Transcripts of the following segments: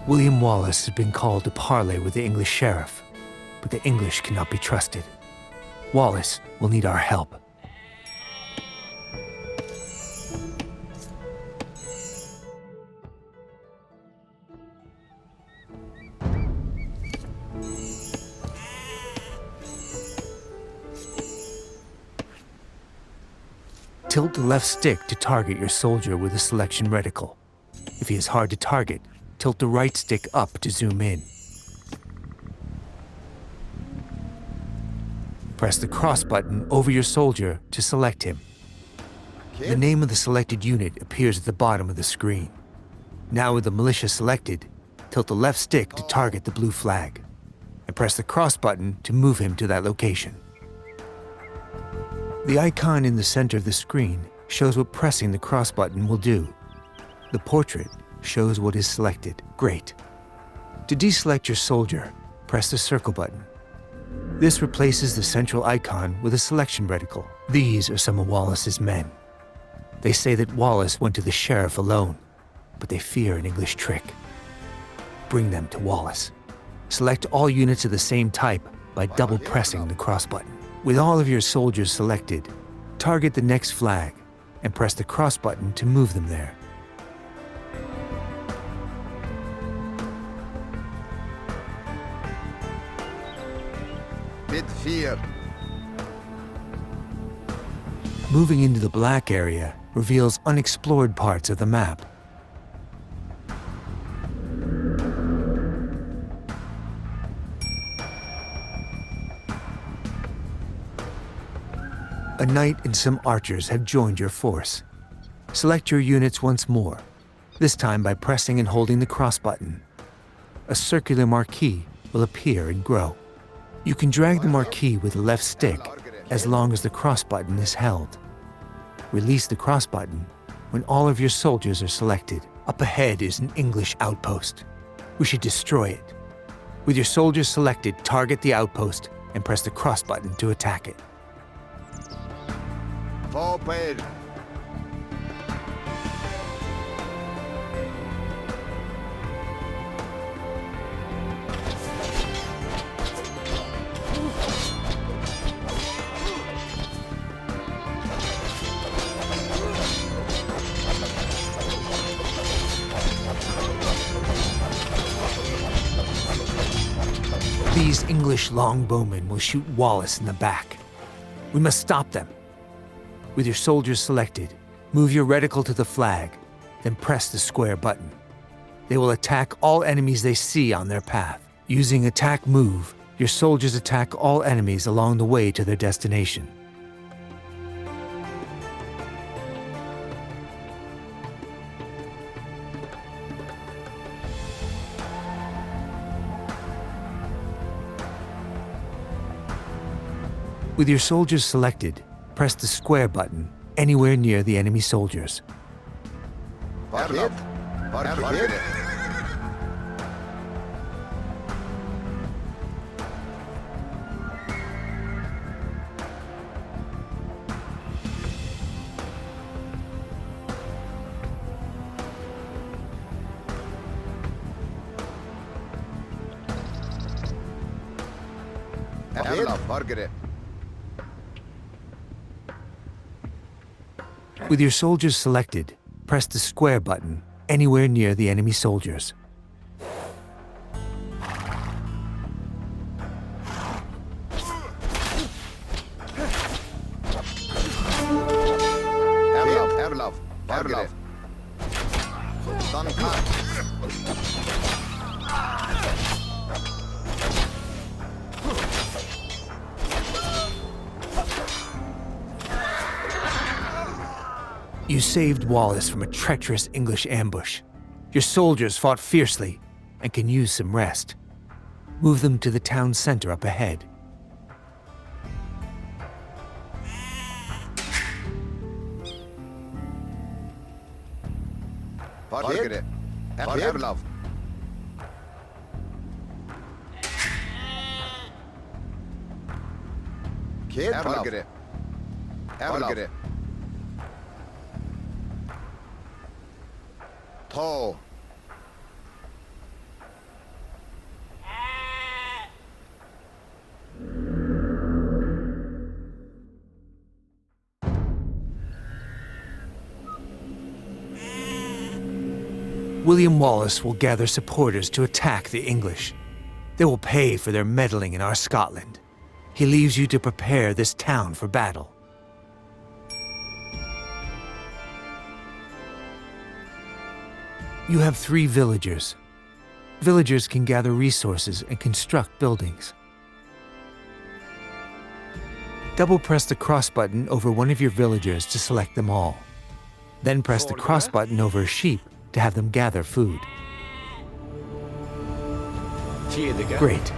William Wallace has been called to parley with the English sheriff, but the English cannot be trusted. Wallace will need our help. Tilt the left stick to target your soldier with a selection reticle. If he is hard to target, tilt the right stick up to zoom in. Press the cross button over your soldier to select him. The name of the selected unit appears at the bottom of the screen. Now with the militia selected, tilt the left stick to target the blue flag, and press the cross button to move him to that location. The icon in the center of the screen shows what pressing the cross button will do. The portrait shows what is selected. Great. To deselect your soldier, press the circle button. This replaces the central icon with a selection reticle. These are some of Wallace's men. They say that Wallace went to the sheriff alone, but they fear an English trick. Bring them to Wallace. Select all units of the same type by double pressing the cross button. With all of your soldiers selected, target the next flag and press the cross button to move them there. Midfield. Moving into the black area reveals unexplored parts of the map. A knight and some archers have joined your force. Select your units once more, this time by pressing and holding the cross button. A circular marquee will appear and grow. You can drag the marquee with the left stick as long as the cross button is held. Release the cross button when all of your soldiers are selected. Up ahead is an English outpost. We should destroy it. With your soldiers selected, target the outpost and press the cross button to attack it. Forward. These English longbowmen will shoot Wallace in the back. We must stop them. With your soldiers selected, move your reticle to the flag, then press the square button. They will attack all enemies they see on their path. Using attack move, your soldiers attack all enemies along the way to their destination. With your soldiers selected, press the square button anywhere near the enemy soldiers. With your soldiers selected, press the square button anywhere near the enemy soldiers. You saved Wallace from a treacherous English ambush. Your soldiers fought fiercely and can use some rest. Move them to the town center up ahead. William Wallace will gather supporters to attack the English. They will pay for their meddling in our Scotland. He leaves you to prepare this town for battle. You have 3 villagers. Villagers can gather resources and construct buildings. Double press the cross button over one of your villagers to select them all. Then press the cross button over a sheep to have them gather food. Great.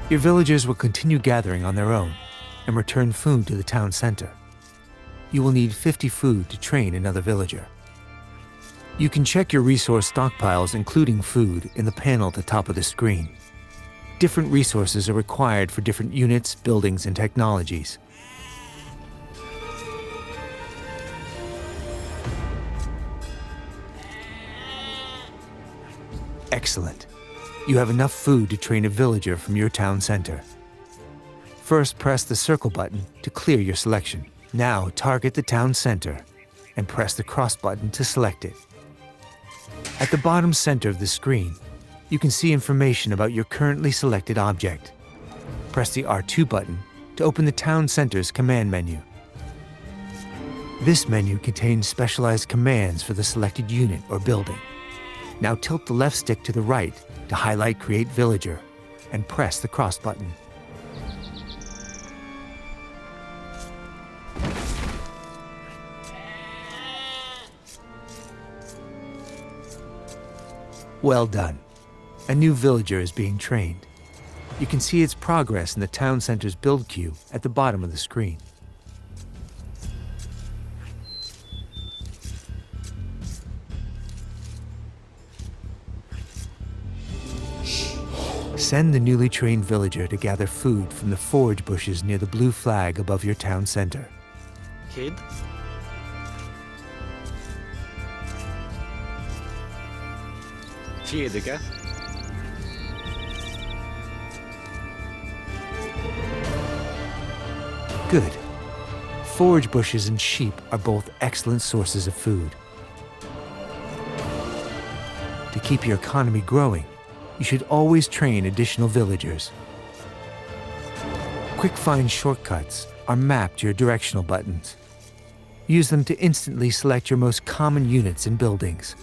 Your villagers will continue gathering on their own and return food to the town center. You will need 50 food to train another villager. You can check your resource stockpiles, including food, in the panel at the top of the screen. Different resources are required for different units, buildings, and technologies. Excellent. You have enough food to train a villager from your town center. First, press the circle button to clear your selection. Now, target the town center and press the cross button to select it. At the bottom center of the screen, you can see information about your currently selected object. Press the R2 button to open the town center's command menu. This menu contains specialized commands for the selected unit or building. Now tilt the left stick to the right to highlight Create Villager and press the cross button. Well done. A new villager is being trained. You can see its progress in the town center's build queue at the bottom of the screen. Send the newly trained villager to gather food from the forage bushes near the blue flag above your town center. Kid? Fjedika? Good. Forage bushes and sheep are both excellent sources of food. To keep your economy growing, you should always train additional villagers. Quick find shortcuts are mapped to your directional buttons. Use them to instantly select your most common units and buildings.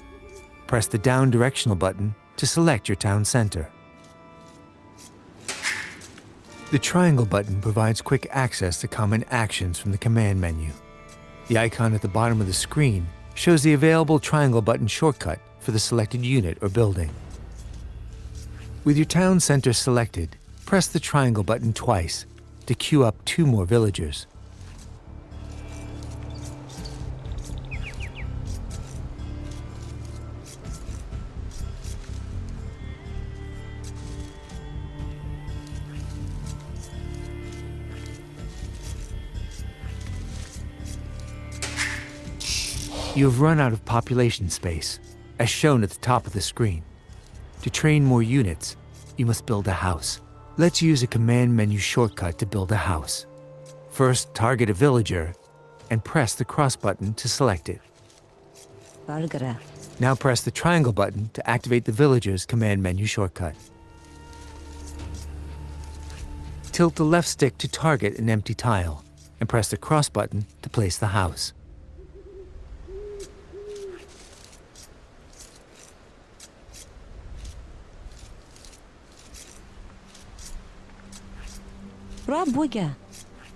Press the down directional button to select your town center. The triangle button provides quick access to common actions from the command menu. The icon at the bottom of the screen shows the available triangle button shortcut for the selected unit or building. With your town center selected, press the triangle button twice to queue up 2 more villagers. You have run out of population space, as shown at the top of the screen. To train more units, you must build a house. Let's use a command menu shortcut to build a house. First, target a villager and press the cross button to select it. Now press the triangle button to activate the villager's command menu shortcut. Tilt the left stick to target an empty tile and press the cross button to place the house.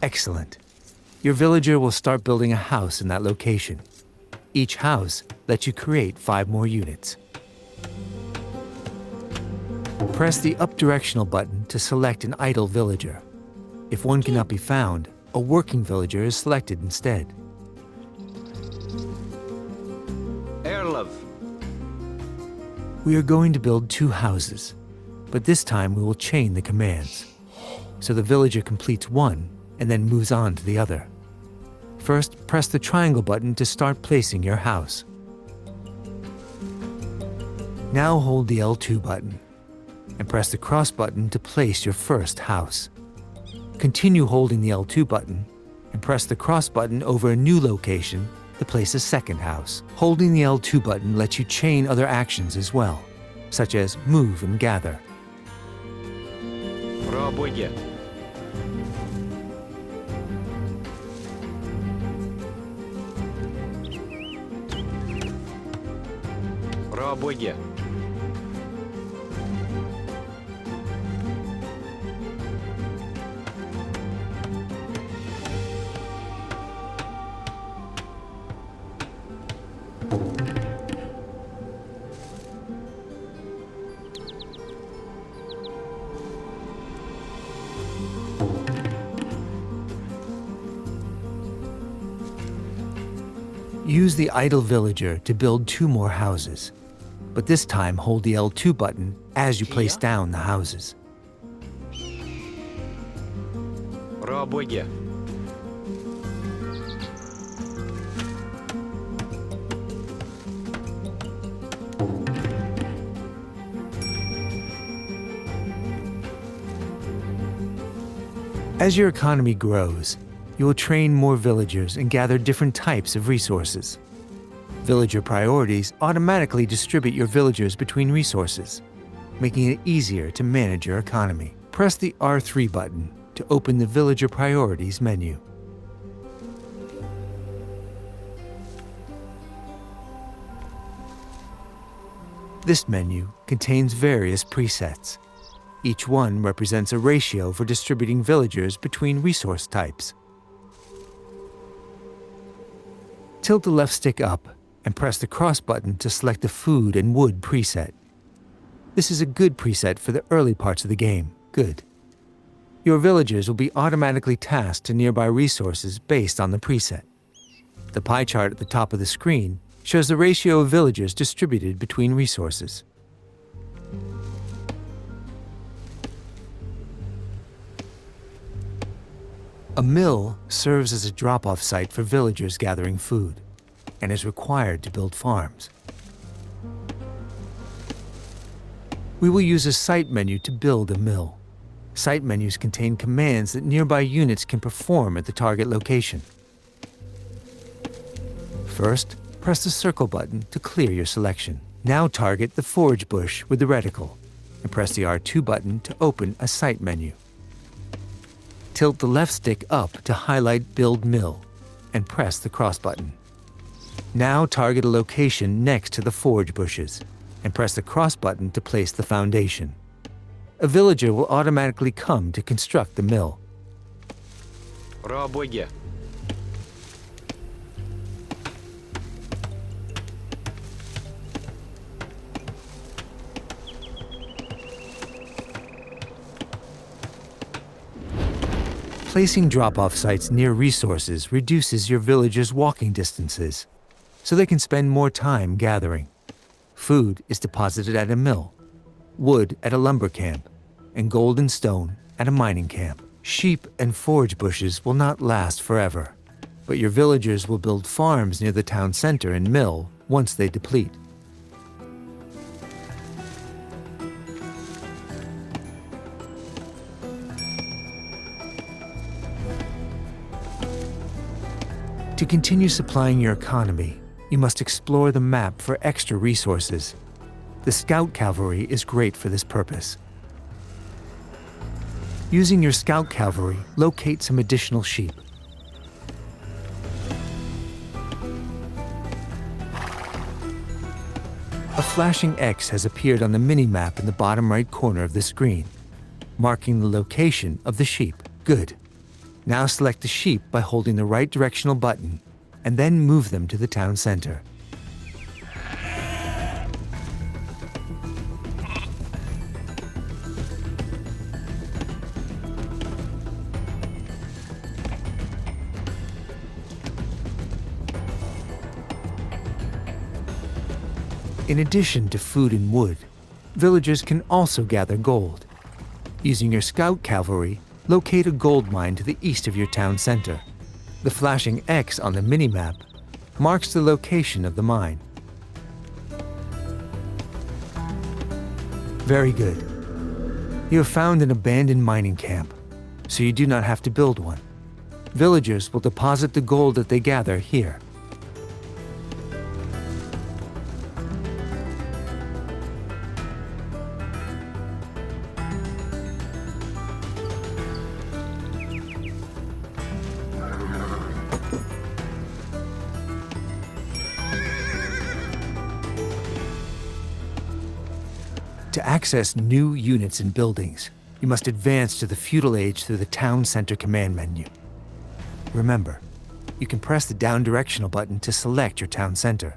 Excellent. Your villager will start building a house in that location. Each house lets you create 5 more units. Press the up directional button to select an idle villager. If one cannot be found, a working villager is selected instead. Erlov. We are going to build 2 houses, but this time we will chain the commands. So the villager completes one and then moves on to the other. First, press the triangle button to start placing your house. Now hold the L2 button and press the cross button to place your first house. Continue holding the L2 button and press the cross button over a new location the to place a second house. Holding the L2 button lets you chain other actions as well, such as move and gather. Пробуйте. Пробуйте. Use the idle villager to build 2 more houses, but this time hold the L2 button as you place down the houses. Пробуйте. As your economy grows, you will train more villagers and gather different types of resources. Villager priorities automatically distribute your villagers between resources, making it easier to manage your economy. Press the R3 button to open the Villager Priorities menu. This menu contains various presets. Each one represents a ratio for distributing villagers between resource types. Tilt the left stick up and press the cross button to select the food and wood preset. This is a good preset for the early parts of the game. Good. Your villagers will be automatically tasked to nearby resources based on the preset. The pie chart at the top of the screen shows the ratio of villagers distributed between resources. A mill serves as a drop-off site for villagers gathering food and is required to build farms. We will use a site menu to build a mill. Site menus contain commands that nearby units can perform at the target location. First, press the circle button to clear your selection. Now target the forage bush with the reticle and press the R2 button to open a site menu. Tilt the left stick up to highlight Build Mill and press the cross button. Now target a location next to the forage bushes and press the cross button to place the foundation. A villager will automatically come to construct the mill. Пробуйте. Placing drop-off sites near resources reduces your villagers' walking distances, so they can spend more time gathering. Food is deposited at a mill, wood at a lumber camp, and gold and stone at a mining camp. Sheep and forage bushes will not last forever, but your villagers will build farms near the town center and mill once they deplete. To continue supplying your economy, you must explore the map for extra resources. The Scout Cavalry is great for this purpose. Using your Scout Cavalry, locate some additional sheep. A flashing X has appeared on the mini-map in the bottom right corner of the screen, marking the location of the sheep. Good. Now select the sheep by holding the right directional button, and then move them to the town center. In addition to food and wood, villagers can also gather gold. Using your Scout Cavalry, locate a gold mine to the east of your town center. The flashing X on the minimap marks the location of the mine. Very good. You have found an abandoned mining camp, so you do not have to build one. Villagers will deposit the gold that they gather here. To access new units and buildings, you must advance to the feudal age through the Town Center command menu. Remember, you can press the down directional button to select your town center.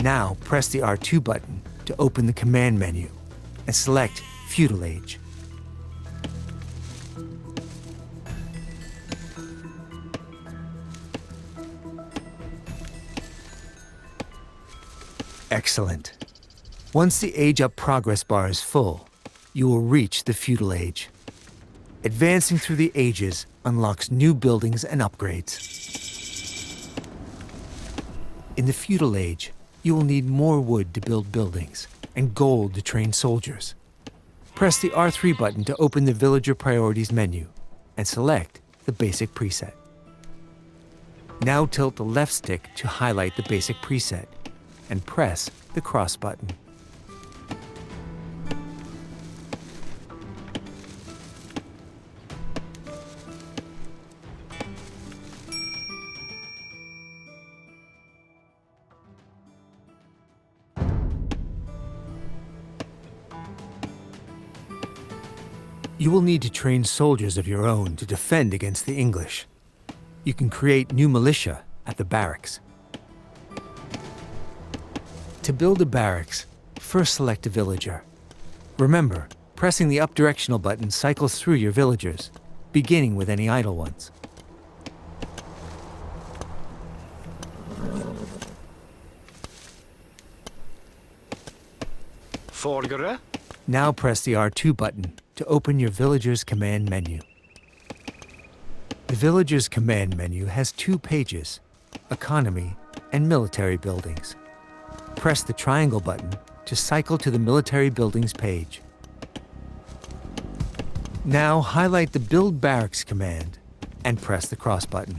Now press the R2 button to open the command menu and select Feudal Age. Excellent. Once the Age Up progress bar is full, you will reach the Feudal Age. Advancing through the ages unlocks new buildings and upgrades. In the Feudal Age, you will need more wood to build buildings and gold to train soldiers. Press the R3 button to open the Villager Priorities menu and select the basic preset. Now tilt the left stick to highlight the basic preset and press the cross button. You will need to train soldiers of your own to defend against the English. You can create new militia at the barracks. To build a barracks, first select a villager. Remember, pressing the up directional button cycles through your villagers, beginning with any idle ones. Folgere? Now press the R2 button to open your villager's command menu. The villager's command menu has two pages, economy and military buildings. Press the triangle button to cycle to the military buildings page. Now highlight the Build Barracks command and press the cross button.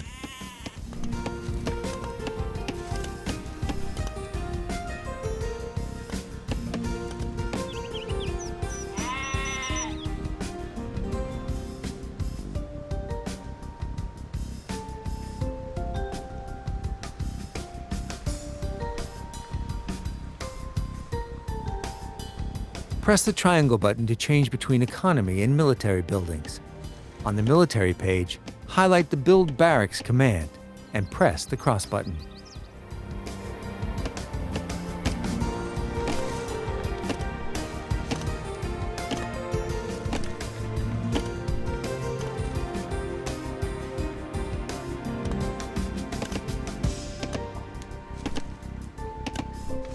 Press the triangle button to change between economy and military buildings. On the military page, highlight the Build Barracks command and press the cross button.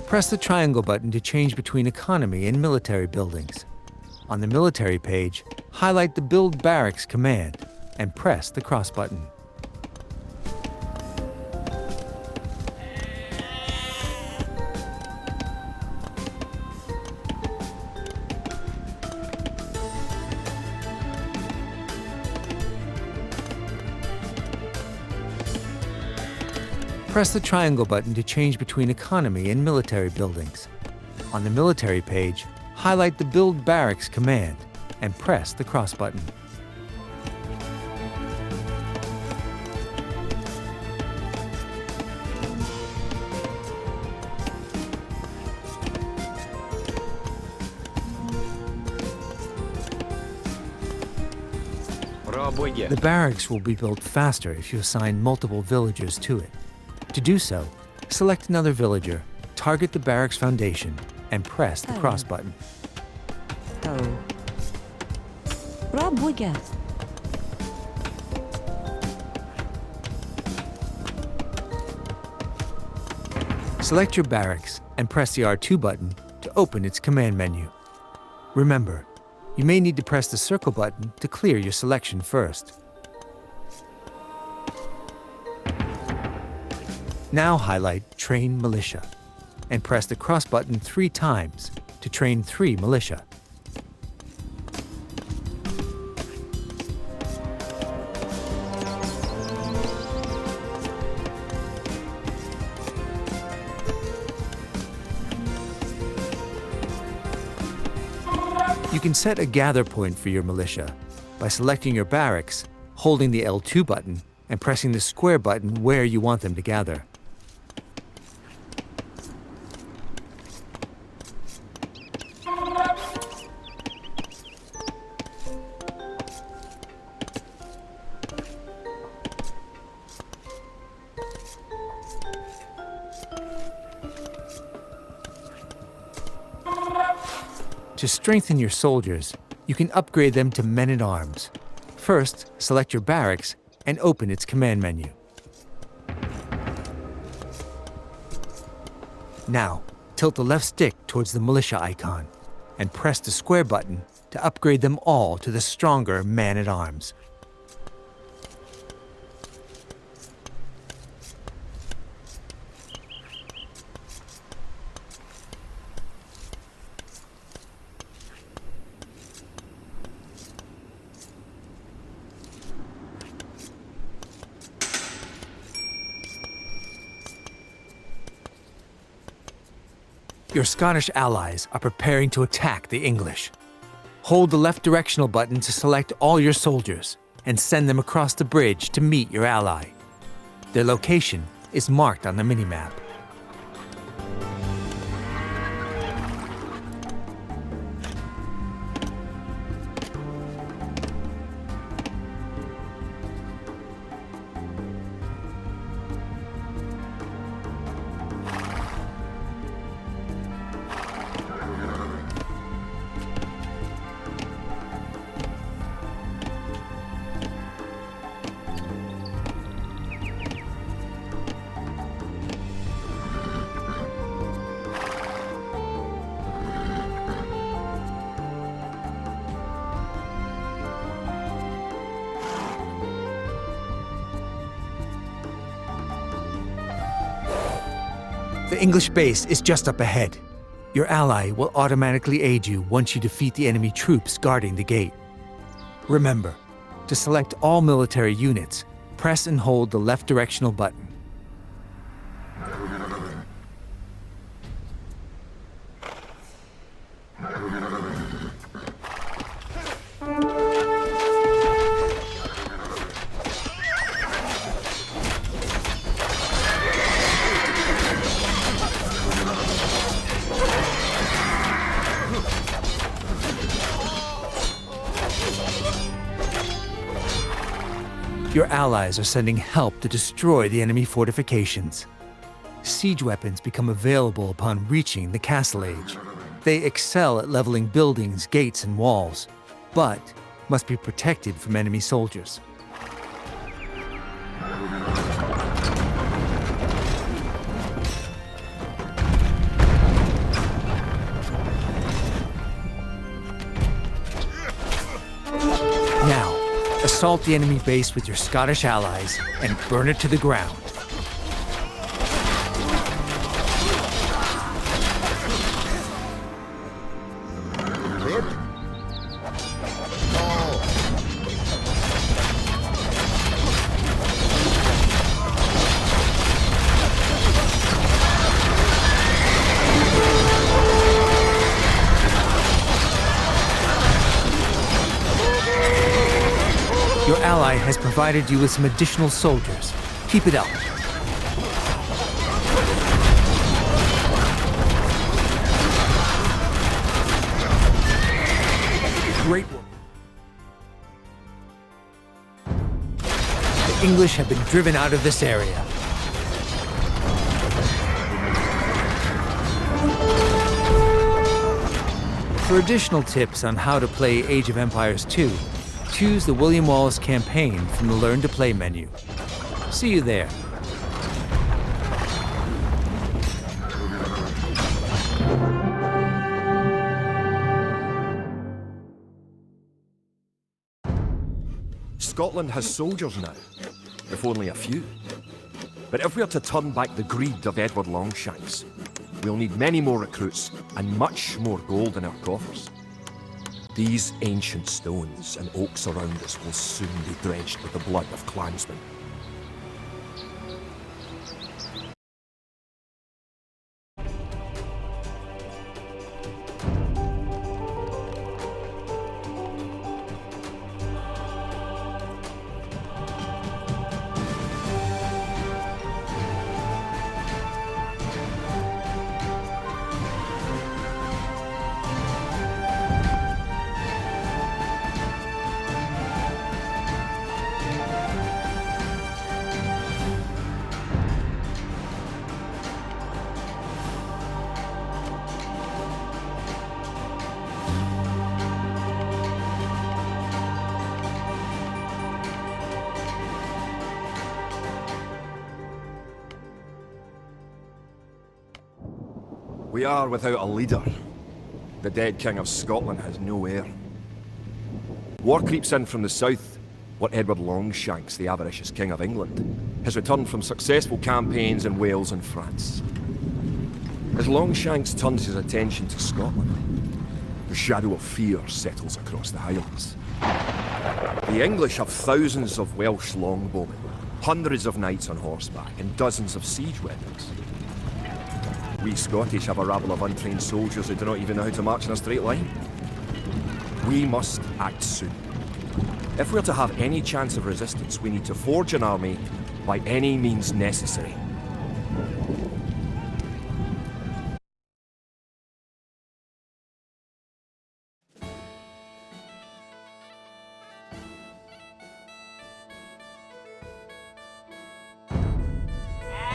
Press the triangle button to change between economy and military buildings. On the military page, highlight the Build Barracks command and press the cross button. Press the triangle button to change between economy and military buildings. On the military page, highlight the Build Barracks command and press the cross button. The barracks will be built faster if you assign multiple villagers to it. To do so, select another villager, target the barracks foundation, and press the cross button. Select your barracks and press the R2 button to open its command menu. Remember, you may need to press the circle button to clear your selection first. Now highlight Train Militia and press the cross button 3 times to train 3 militia. You can set a gather point for your militia by selecting your barracks, holding the L2 button, and pressing the square button where you want them to gather. To strengthen your soldiers, you can upgrade them to men-at-arms. First, select your barracks and open its command menu. Now, tilt the left stick towards the militia icon and press the square button to upgrade them all to the stronger man-at-arms. Your Scottish allies are preparing to attack the English. Hold the left directional button to select all your soldiers and send them across the bridge to meet your ally. Their location is marked on the minimap. The English base is just up ahead. Your ally will automatically aid you once you defeat the enemy troops guarding the gate. Remember, to select all military units, press and hold the left directional button. Your allies are sending help to destroy the enemy fortifications. Siege weapons become available upon reaching the Castle Age. They excel at leveling buildings, gates, and walls, but must be protected from enemy soldiers. Now, assault the enemy base with your Scottish allies and burn it to the ground. Your ally has provided you with some additional soldiers. Keep it up. Great work. The English have been driven out of this area. For additional tips on how to play Age of Empires 2, choose the William Wallace campaign from the Learn to Play menu. See you there. Scotland has soldiers now, if only a few. But if we are to turn back the greed of Edward Longshanks, we'll need many more recruits and much more gold in our coffers. These ancient stones and oaks around us will soon be drenched with the blood of clansmen. We are without a leader. The dead King of Scotland has no heir. War creeps in from the south. What Edward Longshanks, the avaricious King of England, has returned from successful campaigns in Wales and France. As Longshanks turns his attention to Scotland, the shadow of fear settles across the Highlands. The English have thousands of Welsh longbowmen, hundreds of knights on horseback, and dozens of siege weapons. We Scottish have a rabble of untrained soldiers who do not even know how to march in a straight line. We must act soon. If we're to have any chance of resistance, we need to forge an army by any means necessary.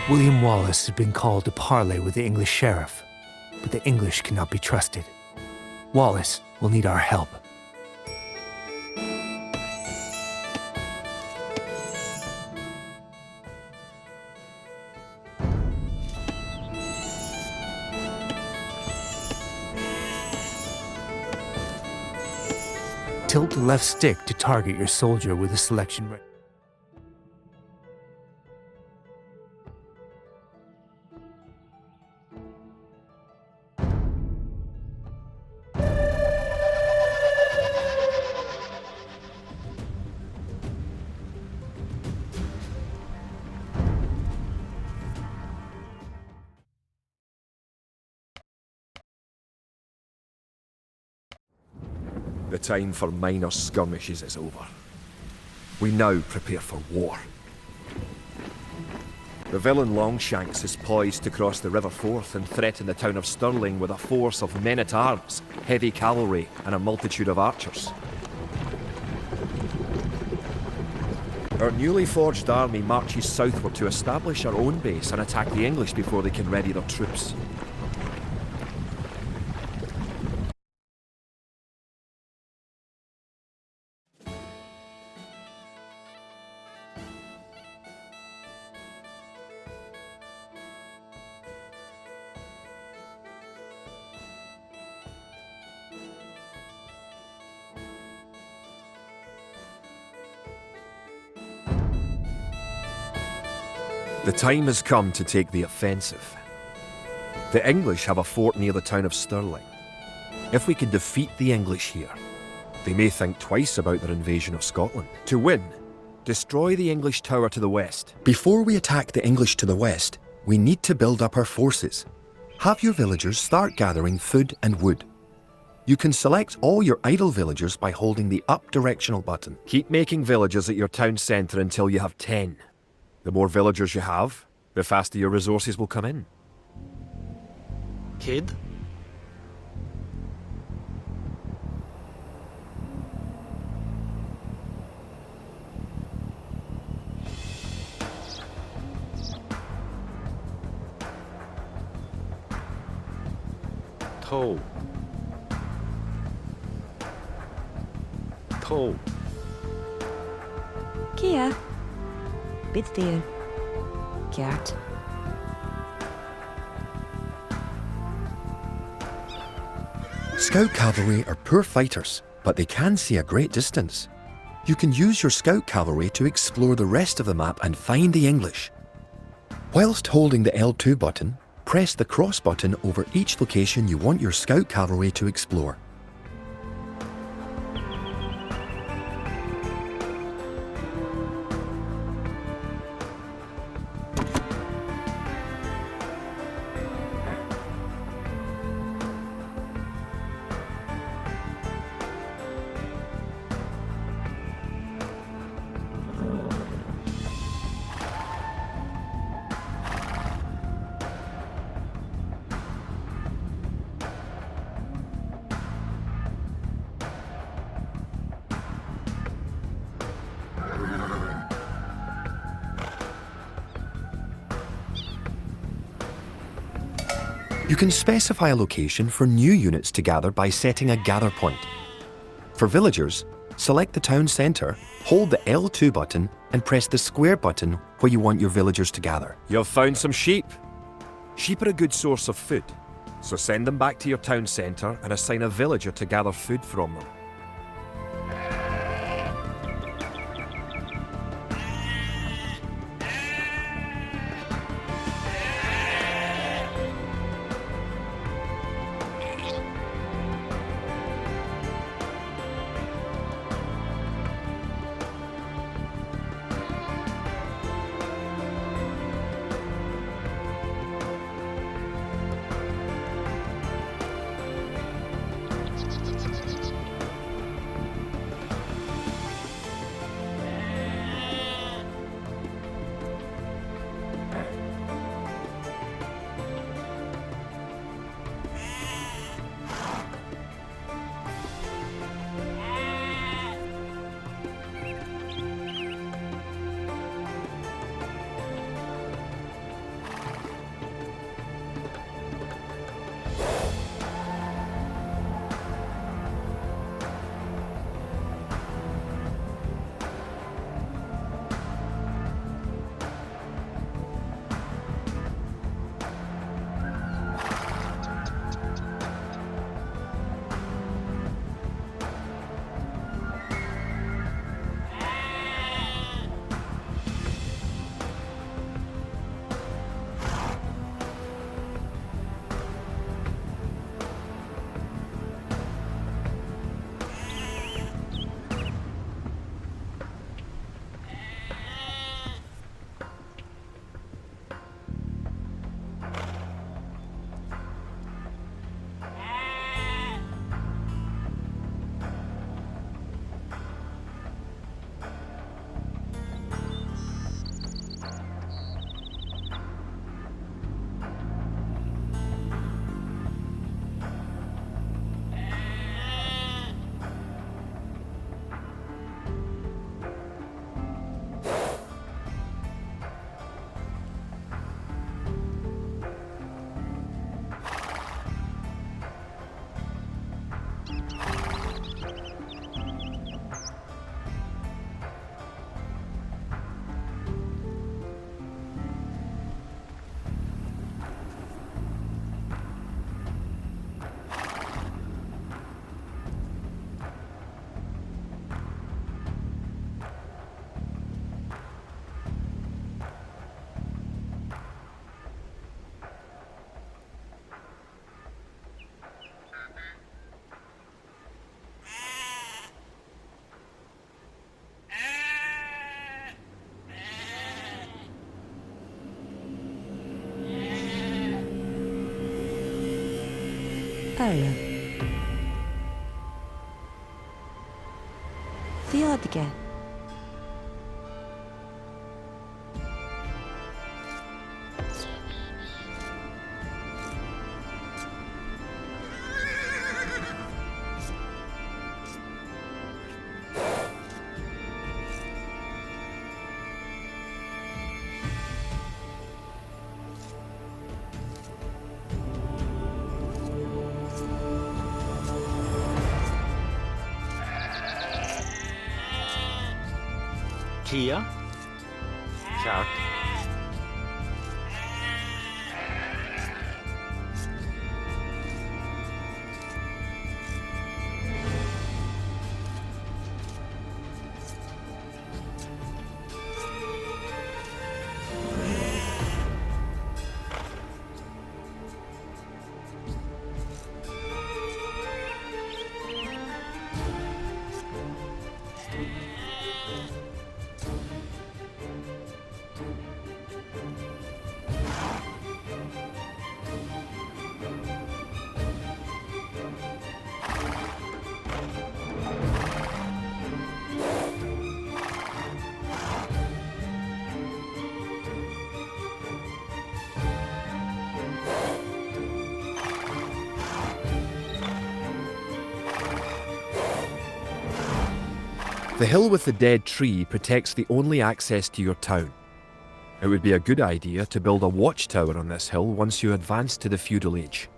William Wallace has been called to parley with the English sheriff, but the English cannot be trusted. Wallace will need our help. Tilt the left stick to target your soldier with a selection rate. The time for minor skirmishes is over. We now prepare for war. The villain Longshanks is poised to cross the River Forth and threaten the town of Stirling with a force of men-at-arms, heavy cavalry, and a multitude of archers. Our newly forged army marches southward to establish our own base and attack the English before they can ready their troops. The time has come to take the offensive. The English have a fort near the town of Stirling. If we can defeat the English here, they may think twice about their invasion of Scotland. To win, destroy the English tower to the west. Before we attack the English to the west, we need to build up our forces. Have your villagers start gathering food and wood. You can select all your idle villagers by holding the up directional button. Keep making villagers at your town centre until you have 10. The more villagers you have, the faster your resources will come in. Kid? Toe. Toe. Kia. Biddeer. Gert. Scout cavalry are poor fighters, but they can see a great distance. You can use your scout cavalry to explore the rest of the map and find the English. Whilst holding the L2 button, press the cross button over each location you want your scout cavalry to explore. You can specify a location for new units to gather by setting a gather point. For villagers, select the town centre, hold the L2 button and press the square button where you want your villagers to gather. You've found some sheep. Sheep are a good source of food. So send them back to your town centre and assign a villager to gather food from them. Öyle. Ziyadege. Kia? Shark? The hill with the dead tree protects the only access to your town. It would be a good idea to build a watchtower on this hill once you advance to the feudal age.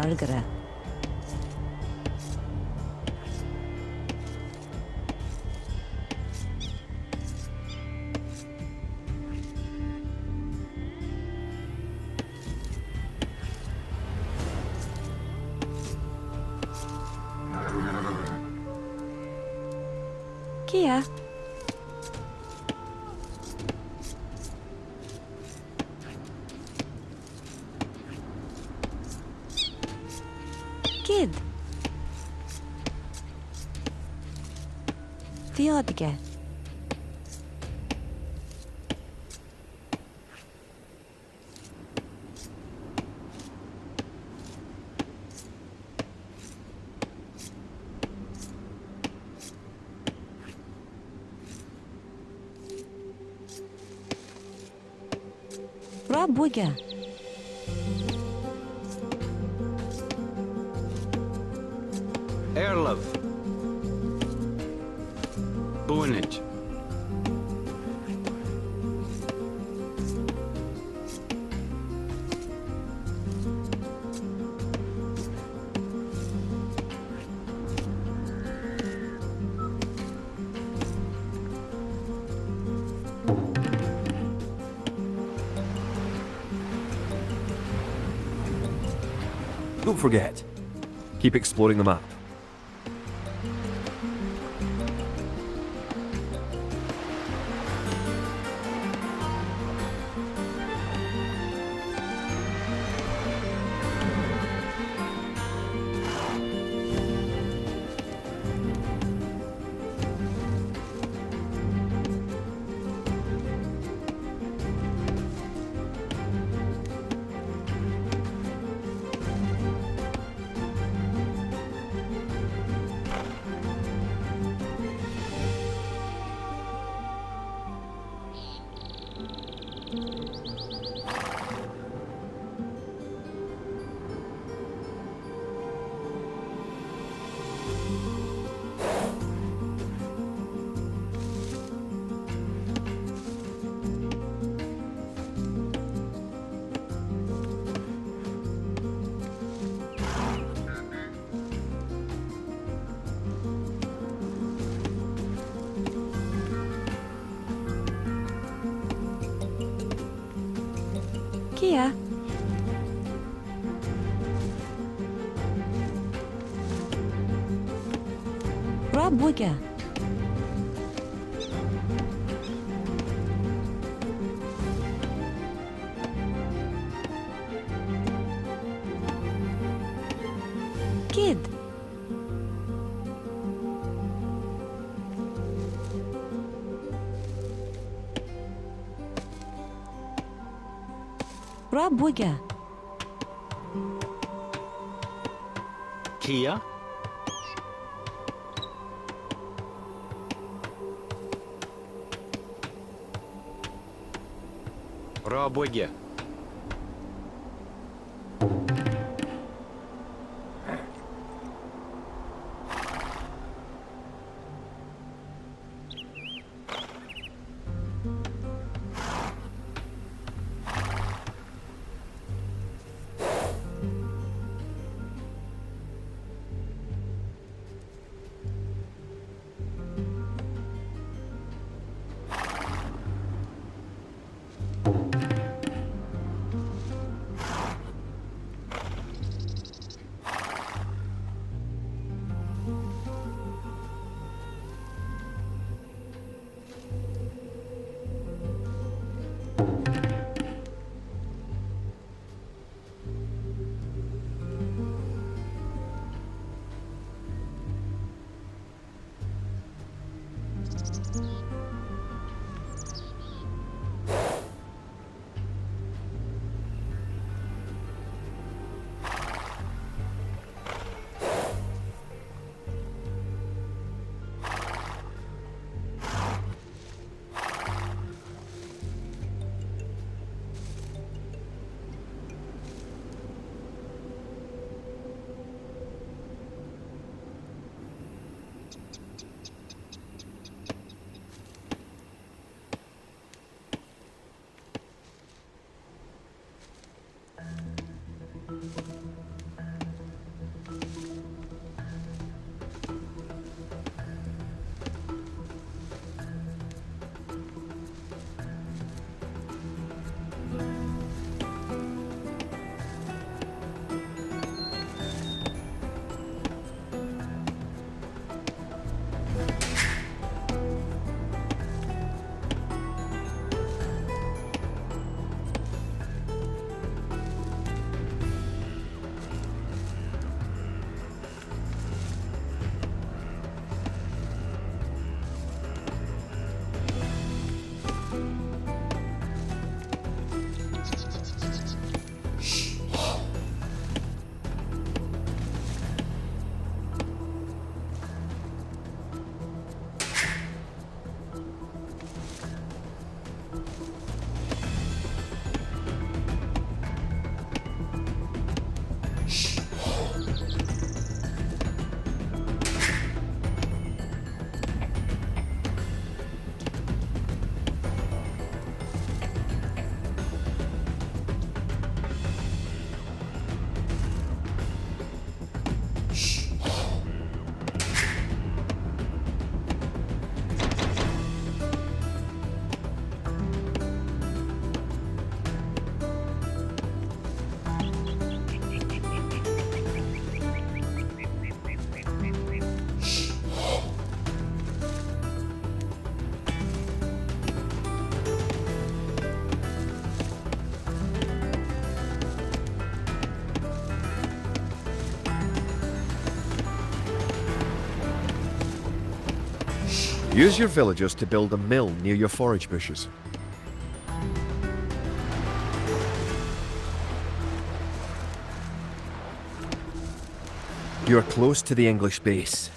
Argara. Kia. Kid. Theodge. Rabuga. Erlov. Bunich. Don't forget, keep exploring the map. Kia. Rabuga. Kid. Rabuga. Kia. Rabuga. Use your villagers to build a mill near your forage bushes. You're close to the English base.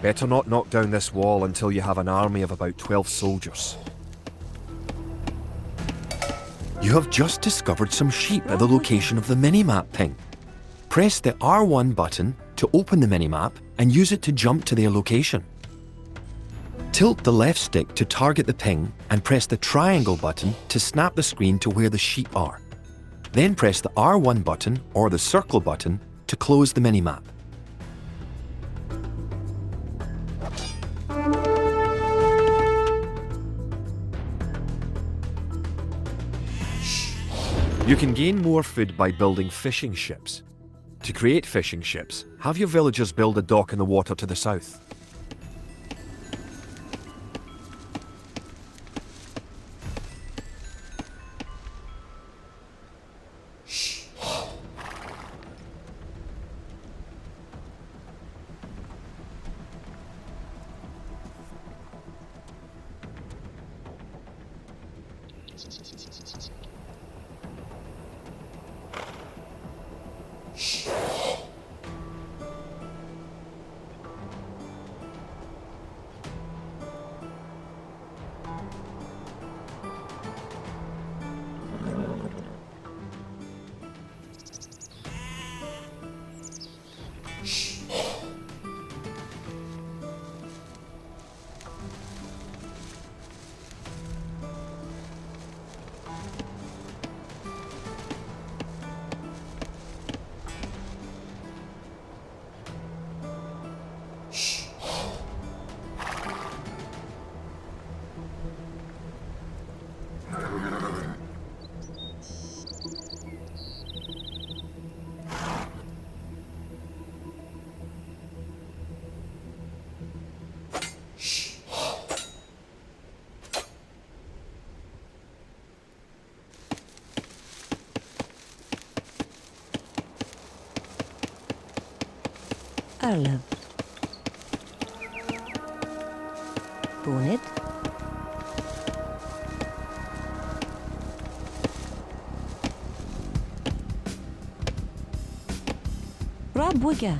Better not knock down this wall until you have an army of about 12 soldiers. You have just discovered some sheep at the location of the minimap ping. Press the R1 button to open the minimap and use it to jump to their location. Tilt the left stick to target the ping and press the triangle button to snap the screen to where the sheep are. Then press the R1 button or the circle button to close the minimap. You can gain more food by building fishing ships. To create fishing ships, have your villagers build a dock in the water to the south. Arlev. Bonnet. Rabwiga.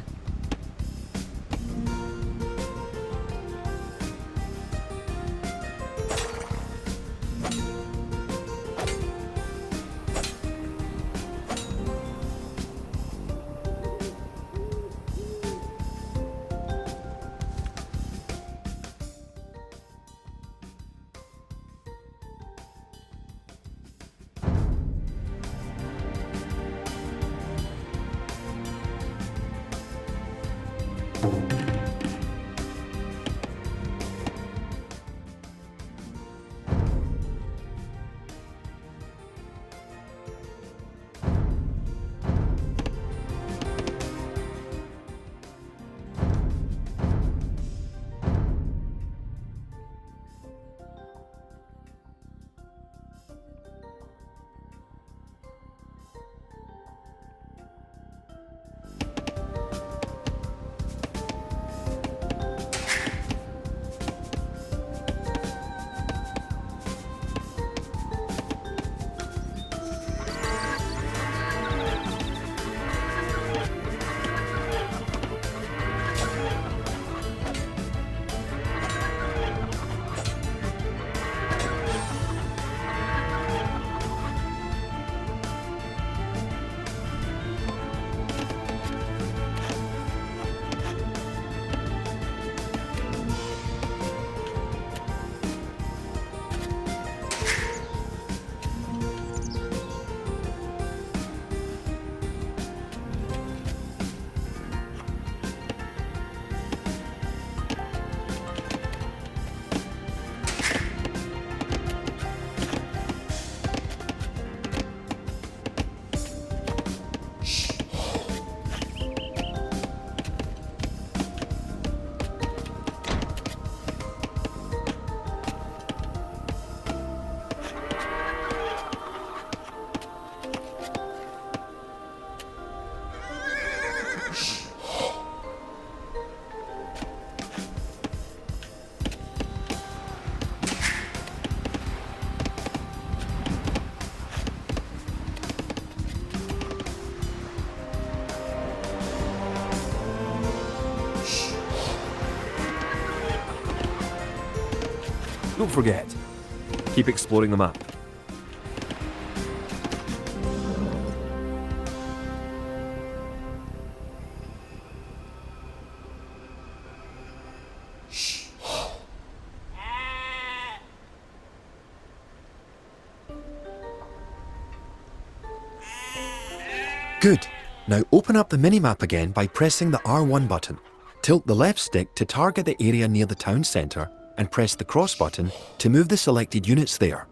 Don't forget, keep exploring the map. Good. Now open up the minimap again by pressing the R1 button. Tilt the left stick to target the area near the town centre and press the cross button to move the selected units there.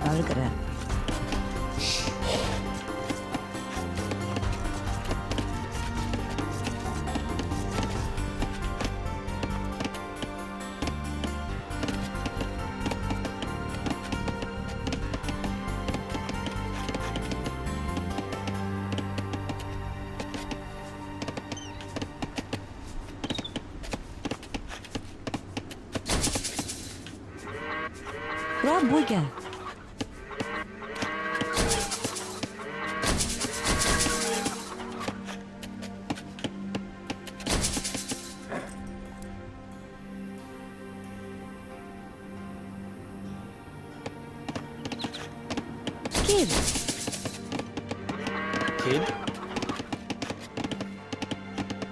Algara. Rabuga. Kid. Kid?